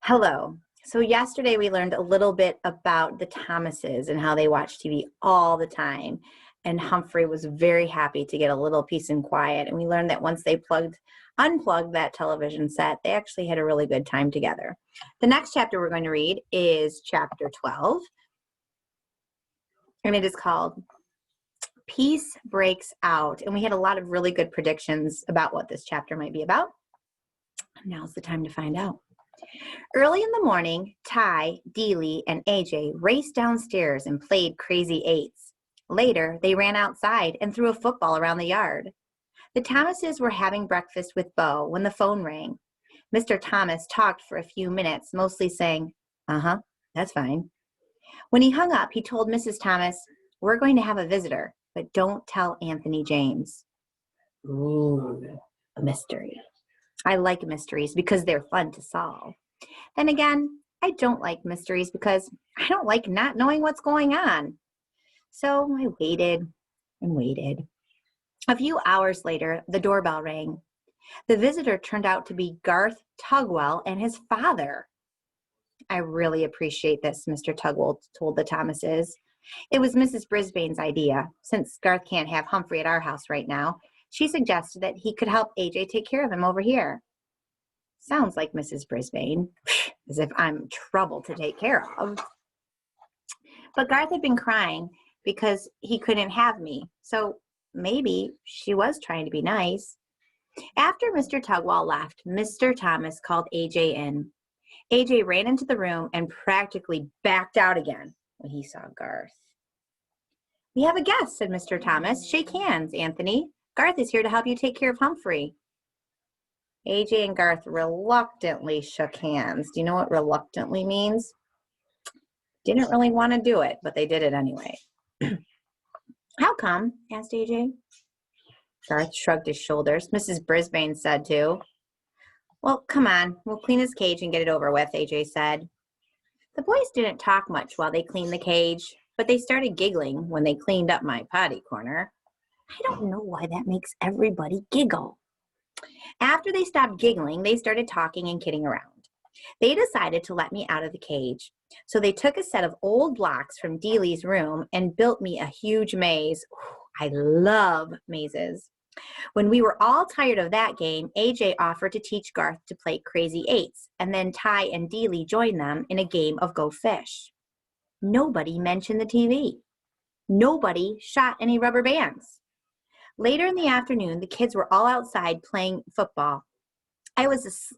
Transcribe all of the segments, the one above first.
Hello. So yesterday we learned a little bit about the Thomases and how they watch TV all the time. And Humphrey was very happy to get a little peace and quiet. And we learned that once they unplugged that television set, they actually had a really good time together. The next chapter we're going to read is chapter 12. And it is called Peace Breaks Out. And we had a lot of really good predictions about what this chapter might be about. Now's the time to find out. Early in the morning, Ty, Dealey, and AJ raced downstairs and played crazy eights. Later, they ran outside and threw a football around the yard. The Thomases were having breakfast with Bo when the phone rang. Mr. Thomas talked for a few minutes, mostly saying, "Uh-huh, that's fine." When he hung up, he told Mrs. Thomas, "We're going to have a visitor, but don't tell Anthony James." Ooh, a mystery. I like mysteries because they're fun to solve. Then again, I don't like mysteries because I don't like not knowing what's going on. So I waited and waited. A few hours later, the doorbell rang. The visitor turned out to be Garth Tugwell and his father. "I really appreciate this," Mr. Tugwell told the Thomases. "It was Mrs. Brisbane's idea. Since Garth can't have Humphrey at our house right now, she suggested that he could help AJ take care of him over here." Sounds like Mrs. Brisbane, as if I'm trouble to take care of. But Garth had been crying because he couldn't have me, so maybe she was trying to be nice. After Mr. Tugwell left, Mr. Thomas called AJ in. AJ ran into the room and practically backed out again when he saw Garth. "We have a guest," said Mr. Thomas. "Shake hands, Anthony. Garth is here to help you take care of Humphrey." AJ and Garth reluctantly shook hands. Do you know what reluctantly means? Didn't really want to do it, but they did it anyway. "How come?" asked AJ. Garth shrugged his shoulders. Mrs. Brisbane said to. "Well, come on. We'll clean his cage and get it over with," AJ said. The boys didn't talk much while they cleaned the cage, but they started giggling when they cleaned up my potty corner. I don't know why that makes everybody giggle. After they stopped giggling, they started talking and kidding around. They decided to let me out of the cage. So they took a set of old blocks from Dealey's room and built me a huge maze. I love mazes. When we were all tired of that game, AJ offered to teach Garth to play crazy eights, and then Ty and Dealey joined them in a game of Go Fish. Nobody mentioned the TV. Nobody shot any rubber bands. Later in the afternoon, the kids were all outside playing football. I was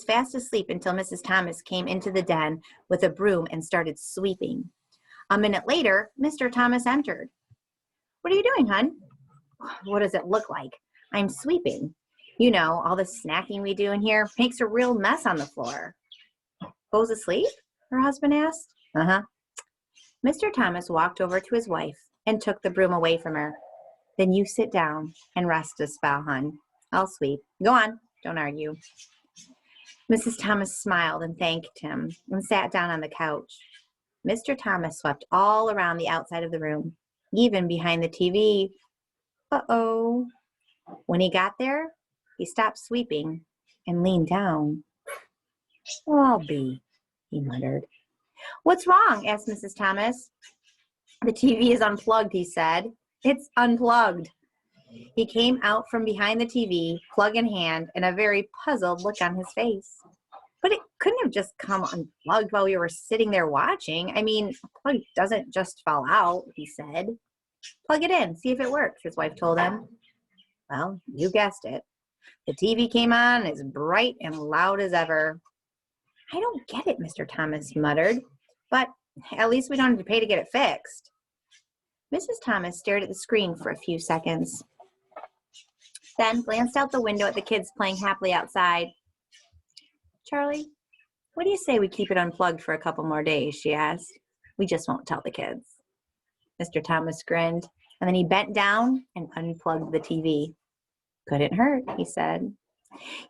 fast asleep until Mrs. Thomas came into the den with a broom and started sweeping. A minute later, Mr. Thomas entered. "What are you doing, hon?" "What does it look like?" "I'm sweeping. You know, all the snacking we do in here makes a real mess on the floor." "Bo's asleep?" her husband asked. "Uh-huh." Mr. Thomas walked over to his wife and took the broom away from her. "Then you sit down and rest a spell, hon. I'll sweep. Go on, don't argue." Mrs. Thomas smiled and thanked him and sat down on the couch. Mr. Thomas swept all around the outside of the room, even behind the TV. Uh-oh. When he got there, he stopped sweeping and leaned down. "Oh, I'll be," he muttered. "What's wrong?" asked Mrs. Thomas. "The TV is unplugged," he said. "It's unplugged." He came out from behind the TV, plug in hand, and a very puzzled look on his face. "But it couldn't have just come unplugged while we were sitting there watching. I mean, a plug doesn't just fall out," he said. "Plug it in, see if it works," his wife told him. Well, you guessed it. The TV came on as bright and loud as ever. "I don't get it," Mr. Thomas muttered, "but at least we don't have to pay to get it fixed." Mrs. Thomas stared at the screen for a few seconds, then glanced out the window at the kids playing happily outside. "Charlie, what do you say we keep it unplugged for a couple more days?" she asked. "We just won't tell the kids." Mr. Thomas grinned, and then he bent down and unplugged the TV. "Couldn't hurt," he said.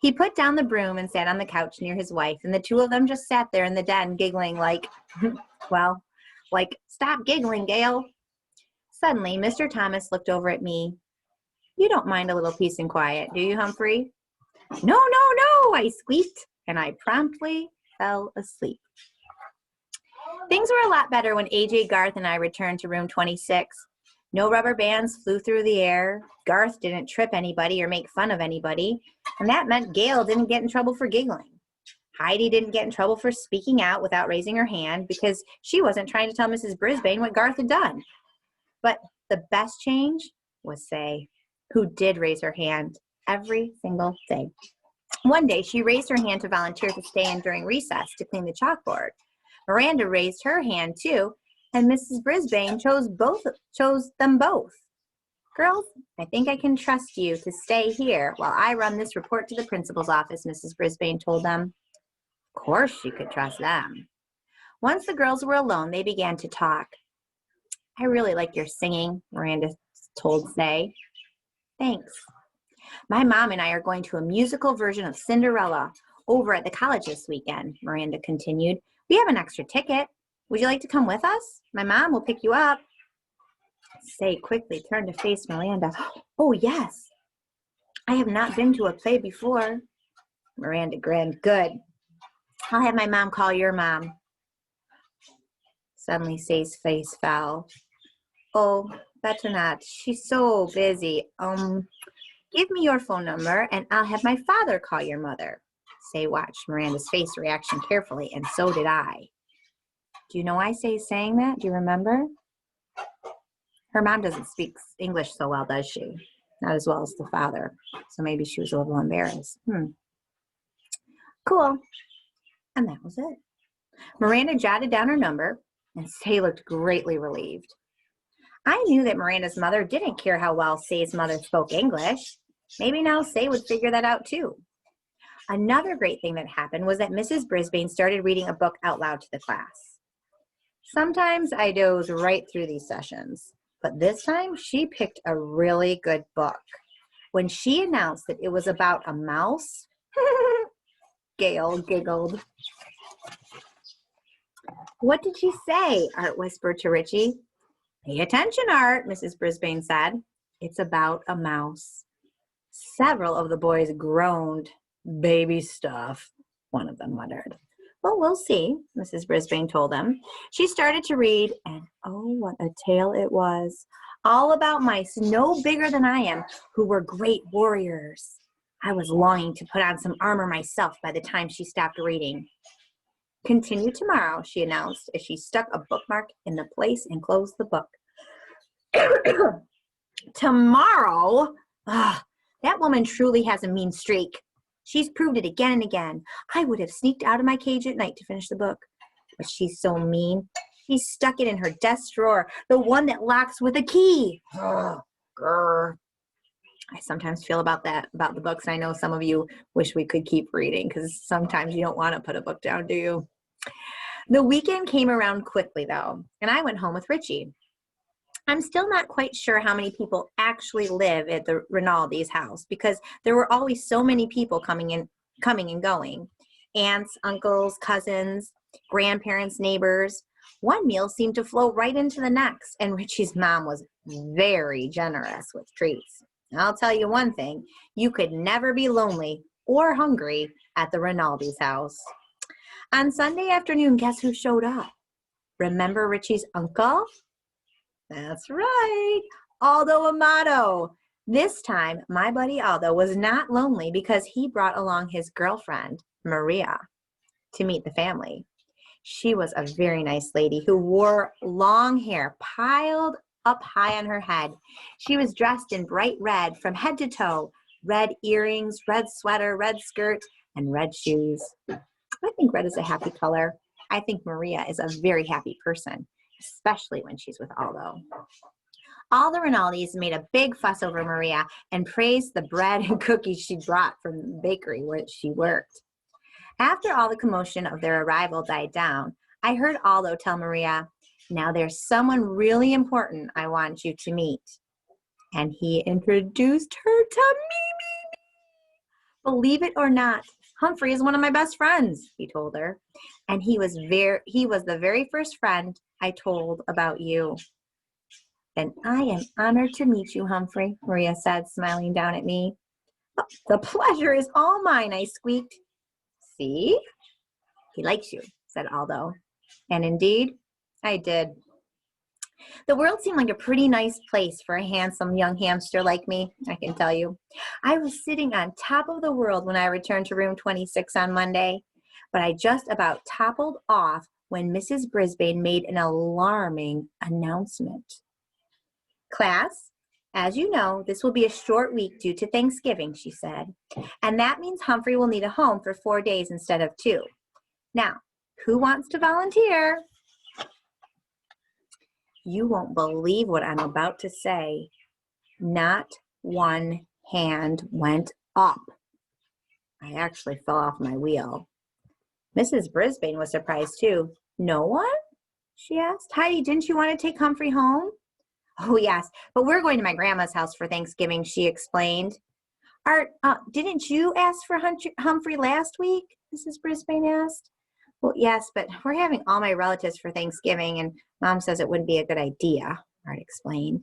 He put down the broom and sat on the couch near his wife, and the two of them just sat there in the den giggling like, "Stop giggling, Gail." Suddenly, Mr. Thomas looked over at me. "You don't mind a little peace and quiet, do you, Humphrey?" "No, no, no," I squeaked, and I promptly fell asleep. Things were a lot better when AJ, Garth, and I returned to room 26. No rubber bands flew through the air. Garth didn't trip anybody or make fun of anybody. And that meant Gail didn't get in trouble for giggling. Heidi didn't get in trouble for speaking out without raising her hand because she wasn't trying to tell Mrs. Brisbane what Garth had done. But the best change was Say, who did raise her hand every single day. One day, she raised her hand to volunteer to stay in during recess to clean the chalkboard. Miranda raised her hand too, and Mrs. Brisbane chose them both. Girls, I think I can trust you to stay here while I run this report to the principal's office, Mrs. Brisbane told them. Of course she could trust them. Once the girls were alone, they began to talk. I really like your singing, Miranda told Say. Thanks. My mom and I are going to a musical version of Cinderella over at the college this weekend, Miranda continued. We have an extra ticket. Would you like to come with us? My mom will pick you up. Say quickly turned to face Miranda. Oh, yes. I have not been to a play before. Miranda grinned. Good. I'll have my mom call your mom. Suddenly, Say's face fell. Oh, better not. She's so busy. Give me your phone number, and I'll have my father call your mother. Say watched Miranda's face reaction carefully, and so did I. Do you know why Say's saying that? Do you remember? Her mom doesn't speak English so well, does she? Not as well as the father. So maybe she was a little embarrassed. Cool. And that was it. Miranda jotted down her number, and Say looked greatly relieved. I knew that Miranda's mother didn't care how well Say's mother spoke English. Maybe now Say would figure that out too. Another great thing that happened was that Mrs. Brisbane started reading a book out loud to the class. Sometimes I doze right through these sessions, but this time she picked a really good book. When she announced that it was about a mouse, Gail giggled. What did she say? Art whispered to Richie. Pay attention, Art, Mrs. Brisbane said. It's about a mouse. Several of the boys groaned. Baby stuff, one of them muttered. Well, we'll see, Mrs. Brisbane told them. She started to read, and oh, what a tale it was. All about mice no bigger than I am, who were great warriors. I was longing to put on some armor myself by the time she stopped reading. Continue tomorrow, she announced as she stuck a bookmark in the place and closed the book. Tomorrow? That woman truly has a mean streak. She's proved it again and again. I would have sneaked out of my cage at night to finish the book. But she's so mean. She stuck it in her desk drawer, the one that locks with a key. Grr. I sometimes feel about the books. I know some of you wish we could keep reading because sometimes you don't want to put a book down, do you? The weekend came around quickly, though, and I went home with Richie. I'm still not quite sure how many people actually live at the Rinaldi's house because there were always so many people coming and going. Aunts, uncles, cousins, grandparents, neighbors. One meal seemed to flow right into the next, and Richie's mom was very generous with treats. I'll tell you one thing, you could never be lonely or hungry at the Rinaldi's house. On Sunday afternoon, guess who showed up? Remember Richie's uncle? That's right, Aldo Amato. This time, my buddy Aldo was not lonely because he brought along his girlfriend, Maria, to meet the family. She was a very nice lady who wore long hair piled up high on her head. She was dressed in bright red from head to toe, red earrings, red sweater, red skirt, and red shoes. I think red is a happy color. I think Maria is a very happy person, especially when she's with Aldo. All the Rinaldis made a big fuss over Maria and praised the bread and cookies she brought from the bakery where she worked. After all the commotion of their arrival died down, I heard Aldo tell Maria, "Now there's someone really important I want you to meet." And he introduced her to me. Believe it or not, Humphrey is one of my best friends, he told her. And he was the very first friend I told about you. Then I am honored to meet you, Humphrey, Maria said, smiling down at me. "The pleasure is all mine," I squeaked. "See? He likes you, said Aldo. And indeed, I did. The world seemed like a pretty nice place for a handsome young hamster like me, I can tell you. I was sitting on top of the world when I returned to room 26 on Monday, but I just about toppled off when Mrs. Brisbane made an alarming announcement. Class, as you know, this will be a short week due to Thanksgiving, she said, and that means Humphrey will need a home for 4 days instead of 2. Now, who wants to volunteer? You won't believe what I'm about to say. Not one hand went up. I actually fell off my wheel. Mrs. Brisbane was surprised too. No one? She asked. Heidi, didn't you want to take Humphrey home? Oh, yes, but we're going to my grandma's house for Thanksgiving, she explained. Art, didn't you ask for Humphrey last week? Mrs. Brisbane asked. Well, yes, but we're having all my relatives for Thanksgiving, and Mom says it wouldn't be a good idea, Art explained.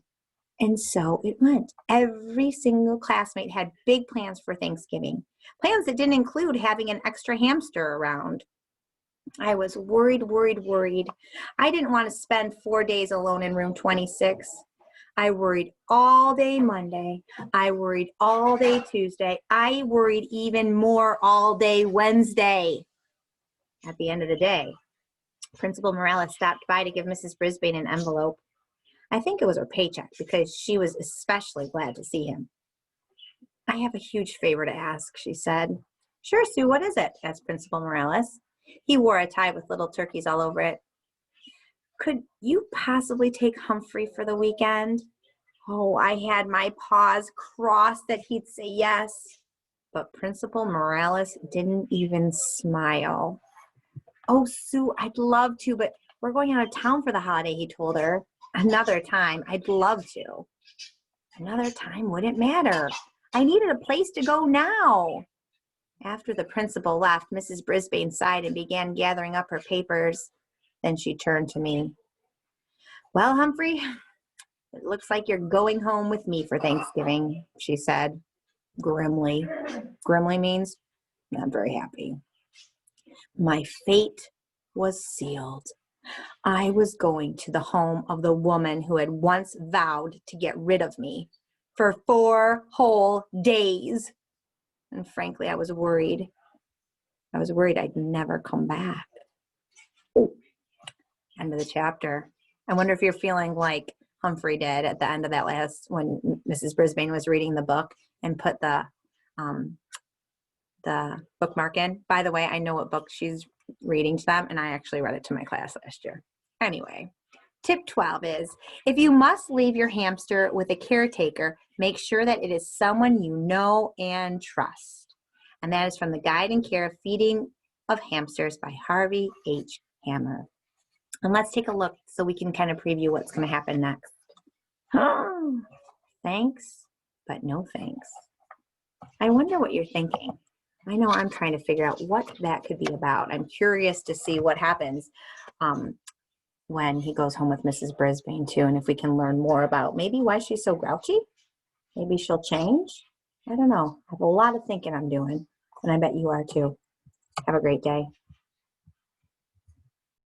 And so it went. Every single classmate had big plans for Thanksgiving, plans that didn't include having an extra hamster around. I was worried. I didn't want to spend 4 days alone in room 26. I worried all day Monday. I worried all day Tuesday. I worried even more all day Wednesday. At the end of the day, Principal Morales stopped by to give Mrs. Brisbane an envelope. I think it was her paycheck because she was especially glad to see him. I have a huge favor to ask, she said. Sure, Sue, what is it? Asked Principal Morales. He wore a tie with little turkeys all over it. Could you possibly take Humphrey for the weekend? Oh, I had my paws crossed that he'd say yes. But Principal Morales didn't even smile. Oh, Sue, I'd love to, but we're going out of town for the holiday, he told her. Another time, I'd love to. Another time wouldn't matter. I needed a place to go now. After the principal left, Mrs. Brisbane sighed and began gathering up her papers. Then she turned to me. Well, Humphrey, it looks like you're going home with me for Thanksgiving, she said grimly. Grimly means not very happy. My fate was sealed. I was going to the home of the woman who had once vowed to get rid of me for 4 whole days. And frankly, I was worried. I was worried I'd never come back. Ooh. End of the chapter. I wonder if you're feeling like Humphrey did at the end of that last, when Mrs. Brisbane was reading the book and put the bookmark in. By the way, I know what book she's reading to them, and I actually read it to my class last year. Anyway, tip 12 is, if you must leave your hamster with a caretaker, make sure that it is someone you know and trust. And that is from the Guide and Care of Feeding of Hamsters by Harvey H. Hammer. And let's take a look so we can kind of preview what's going to happen next. Thanks, but no thanks. I wonder what you're thinking. I know I'm trying to figure out what that could be about. I'm curious to see what happens when he goes home with Mrs. Brisbane too, and if we can learn more about maybe why she's so grouchy. Maybe she'll change. I don't know. I have a lot of thinking I'm doing, and I bet you are too. Have a great day.